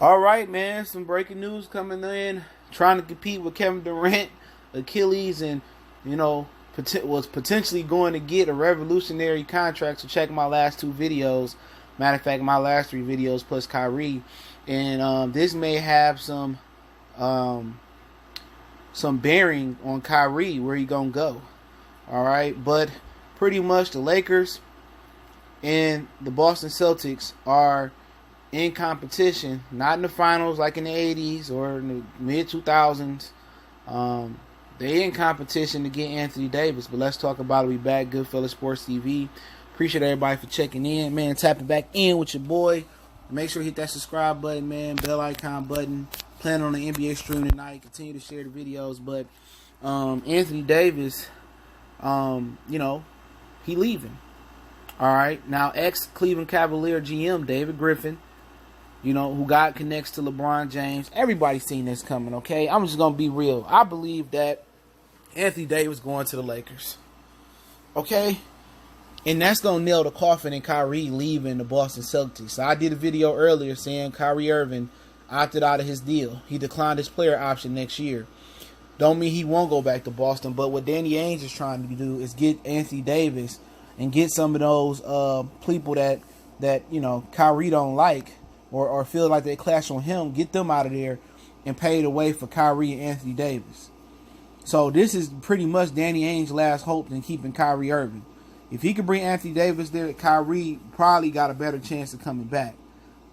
All right, man. Some breaking news coming in. Trying to compete with Kevin Durant, Achilles, and was potentially going to get a revolutionary contract. So check my last two videos. Matter of fact, my last three videos plus Kyrie, and this may have some bearing on Kyrie where he gonna go. All right, but pretty much the Lakers and the Boston Celtics are in competition, not in the finals like in the 80s or in the mid 2000s. They in competition to get Anthony Davis. But let's talk about it. We back, Goodfellas Sports TV. Appreciate everybody for checking in, man. Tapping back in with your boy. Make sure you hit that subscribe button, man. Bell icon button. Plan on the NBA stream tonight. Continue to share the videos. But Anthony Davis, he leaving. All right. Now, ex-Cleveland Cavalier GM David Griffin, who got connects to LeBron James. Everybody's seen this coming, okay? I'm just going to be real. I believe that Anthony Davis going to the Lakers. Okay? And that's going to nail the coffin in Kyrie leaving the Boston Celtics. So I did a video earlier saying Kyrie Irving opted out of his deal. He declined his player option next year. Don't mean he won't go back to Boston, but what Danny Ainge is trying to do is get Anthony Davis and get some of those people that Kyrie don't like or feel like they clash on him, get them out of there and pay the way for Kyrie and Anthony Davis. So this is pretty much Danny Ainge's last hope in keeping Kyrie Irving. If he could bring Anthony Davis there, Kyrie probably got a better chance of coming back.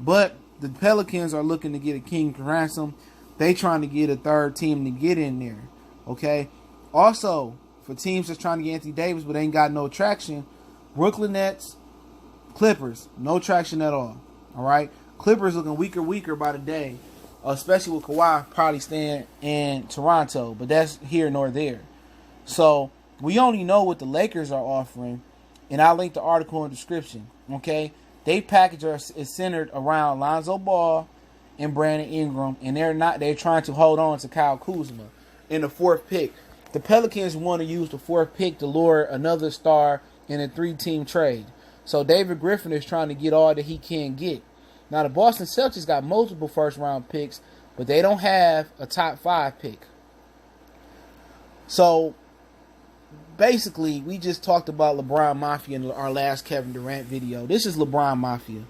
But the Pelicans are looking to get a king ransom. They trying to get a third team to get in there. Okay? Also, for teams that's trying to get Anthony Davis but ain't got no traction, Brooklyn Nets, Clippers, no traction at all. All right? Clippers looking weaker by the day, especially with Kawhi probably staying in Toronto, but that's here nor there. So we only know what the Lakers are offering, and I'll link the article in the description. Okay, they package is centered around Lonzo Ball and Brandon Ingram, and they're trying to hold on to Kyle Kuzma in the fourth pick. The Pelicans want to use the fourth pick to lure another star in a 3-team trade. So David Griffin is trying to get all that he can get. Now, the Boston Celtics got multiple first-round picks, but they don't have a top 5 pick. So, basically, we just talked about LeBron Mafia in our last Kevin Durant video. This is LeBron Mafia.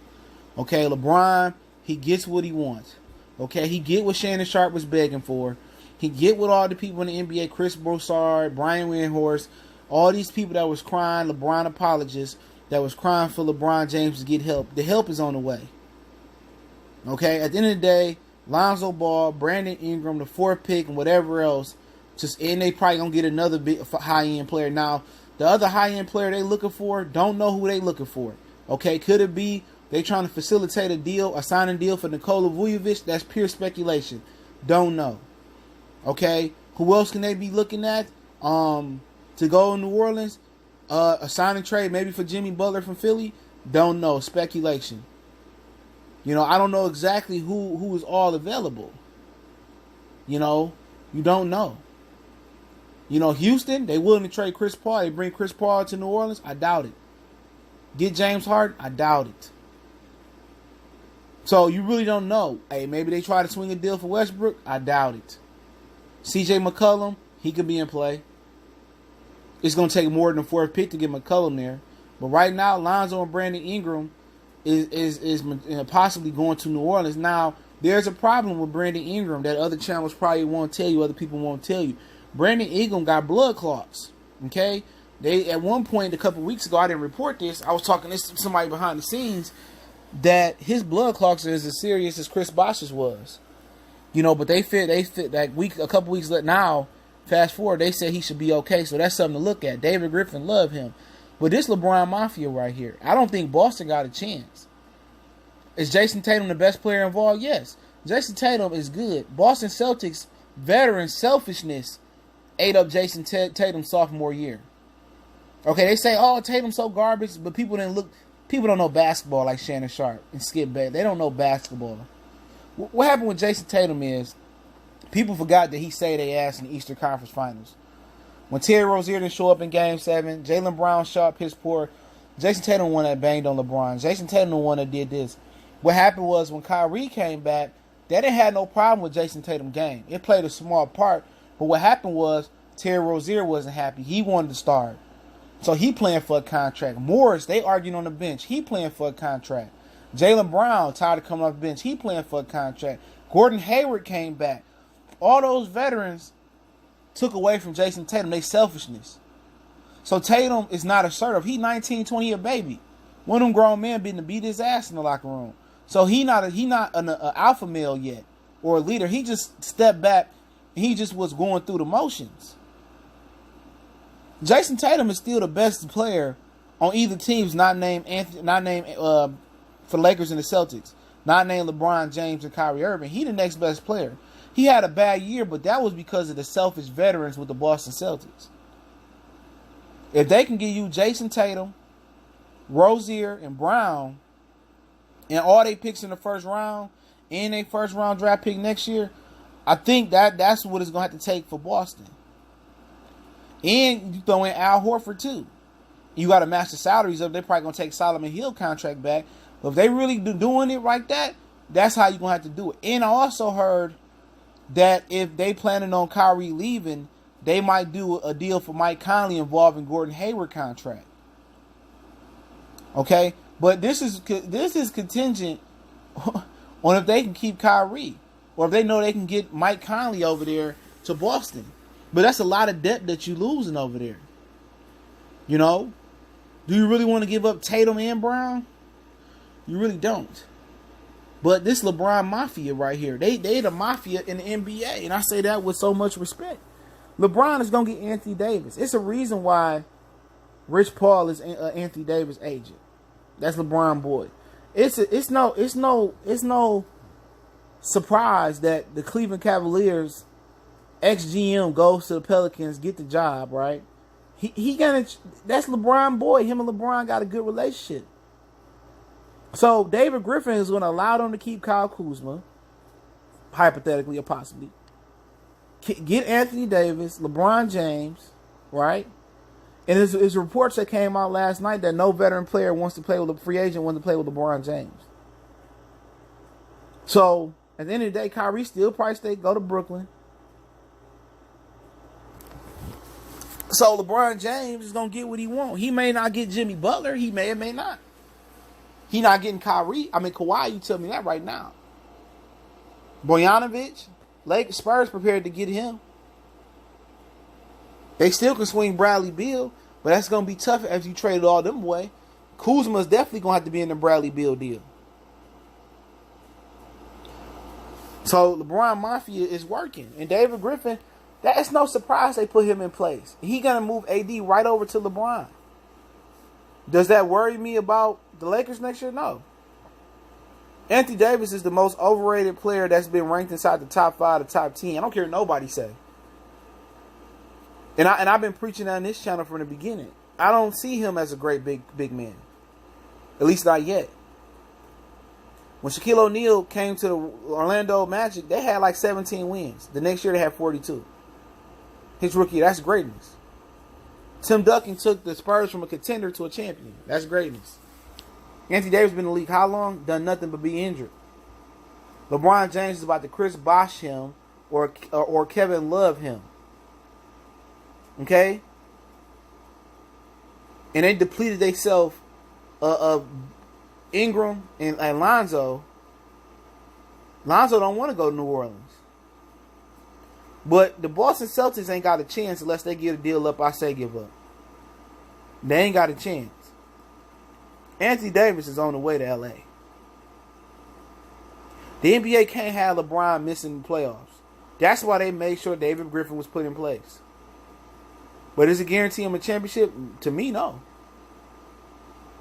Okay, LeBron, he gets what he wants. Okay, he get what Shannon Sharp was begging for. He get what all the people in the NBA, Chris Broussard, Brian Windhorst, all these people that was crying, LeBron apologists, that was crying for LeBron James to get help. The help is on the way. Okay, at the end of the day, Lonzo Ball, Brandon Ingram, the fourth pick, and whatever else, and they probably gonna get another big high-end player. Now, the other high-end player they looking for, don't know who they looking for. Okay, could it be they trying to facilitate a signing deal for Nikola Vujovic? That's pure speculation. Don't know. Okay, who else can they be looking at? To go in New Orleans, a signing trade maybe for Jimmy Butler from Philly. Don't know. Speculation. I don't know exactly who is all available. You don't know. Houston, they willing to trade Chris Paul. They bring Chris Paul to New Orleans. I doubt it. Get James Harden. I doubt it. So you really don't know. Hey, maybe they try to swing a deal for Westbrook. I doubt it. CJ McCollum, he could be in play. It's going to take more than a fourth pick to get McCollum there. But right now, Lonzo and Brandon Ingram is possibly going to New Orleans. Now, there's a problem with Brandon Ingram that other channels probably won't tell you, other people won't tell you. Brandon Ingram got blood clots. Okay? They at one point a couple weeks ago, I didn't report this. I was talking to somebody behind the scenes that his blood clots is as serious as Chris Bosh's was. But they fit that week, a couple weeks now, fast forward, they said he should be okay. So that's something to look at. David Griffin love him. But this LeBron Mafia right here, I don't think Boston got a chance. Is Jason Tatum the best player involved? Yes. Jason Tatum is good. Boston Celtics veteran selfishness ate up Jason Tatum's sophomore year. Okay, they say, oh, Tatum's so garbage, but people don't know basketball like Shannon Sharp and Skip Bayless. They don't know basketball. What happened with Jason Tatum is people forgot that he saved their ass in the Eastern Conference Finals. When Terry Rozier didn't show up in Game 7, Jaylen Brown shot piss poor. Jason Tatum the one that banged on LeBron. Jason Tatum the one that did this. What happened was when Kyrie came back, they didn't have no problem with Jason Tatum's game. It played a small part. But what happened was Terry Rozier wasn't happy. He wanted to start. So he playing for a contract. Morris, they arguing on the bench. He playing for a contract. Jaylen Brown, tired of coming off the bench. He playing for a contract. Gordon Hayward came back. All those veterans took away from Jason Tatum. They selfishness. So Tatum is not assertive. He 19, 20 a baby. One of them grown men beat his ass in the locker room. So he not an alpha male yet or a leader. He just stepped back and he just was going through the motions. Jason Tatum is still the best player on either teams not named for the Lakers and the Celtics. Not named LeBron James and Kyrie Irving. He the next best player. He had a bad year, but that was because of the selfish veterans with the Boston Celtics. If they can give you Jason Tatum, Rozier, and Brown, and all they picks in the first round, and a first round draft pick next year, I think that's what it's going to have to take for Boston. And you throw in Al Horford too. You got to match the salaries up. They're probably going to take Solomon Hill contract back. But if they really doing it like that, that's how you're going to have to do it. And I also heard that if they planning on Kyrie leaving, they might do a deal for Mike Conley involving Gordon Hayward contract. Okay? But this is contingent on if they can keep Kyrie. Or if they know they can get Mike Conley over there to Boston. But that's a lot of depth that you're losing over there. You know? Do you really want to give up Tatum and Brown? You really don't. But this LeBron Mafia right here, they the mafia in the NBA. And I say that with so much respect. LeBron is going to get Anthony Davis. It's a reason why Rich Paul is Anthony Davis' agent. That's LeBron boy. It's no surprise that the Cleveland Cavaliers ex-GM goes to the Pelicans, get the job, right? That's LeBron boy. Him and LeBron got a good relationship. So David Griffin is going to allow them to keep Kyle Kuzma, hypothetically or possibly. Get Anthony Davis, LeBron James, right? And there's reports that came out last night that no veteran player wants to play with a free agent wants to play with LeBron James. So at the end of the day, Kyrie still probably go to Brooklyn. So LeBron James is going to get what he wants. He may not get Jimmy Butler. He may or may not. He not getting Kyrie. I mean, Kawhi, you tell me that right now. Bogdanovic, Spurs prepared to get him. They still can swing Bradley Beal, but that's going to be tough as you traded all them away. Kuzma's definitely going to have to be in the Bradley Beal deal. So LeBron Mafia is working. And David Griffin, that's no surprise they put him in place. He going to move AD right over to LeBron. Does that worry me about the Lakers next year? No. Anthony Davis is the most overrated player that's been ranked inside the top 5 to top 10. I don't care what nobody say. And I've been preaching on this channel from the beginning. I don't see him as a great big man. At least not yet. When Shaquille O'Neal came to the Orlando Magic, they had like 17 wins. The next year they had 42. His rookie, that's greatness. Tim Duncan took the Spurs from a contender to a champion. That's greatness. Anthony Davis been in the league how long? Done nothing but be injured. LeBron James is about to Chris Bosh him or Kevin Love him. Okay? And they depleted themselves of Ingram and Lonzo. Lonzo don't want to go to New Orleans. But the Boston Celtics ain't got a chance unless they get a deal up. I say give up. They ain't got a chance. Anthony Davis is on the way to LA. The NBA can't have LeBron missing the playoffs. That's why they made sure David Griffin was put in place. But does it guarantee him a championship? To me, no.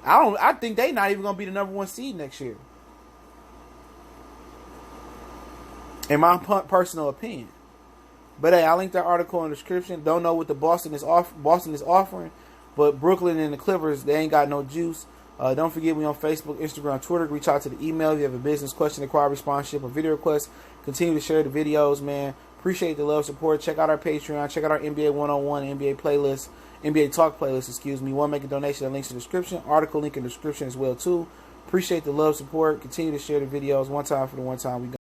I think they not even going to be the number 1 seed next year. In my personal opinion. But hey, I'll link that article in the description. Don't know what the Boston is offering. But Brooklyn and the Clippers, they ain't got no juice. Don't forget we on Facebook, Instagram, Twitter. Reach out to the email if you have a business question, inquiry, sponsorship, or video request. Continue to share the videos, man. Appreciate the love, support. Check out our Patreon. Check out our NBA 101, NBA playlist, NBA Talk playlist, excuse me. Want to make a donation, that link's in the description. Article link in the description as well, too. Appreciate the love, support. Continue to share the videos. One time for the one time we go.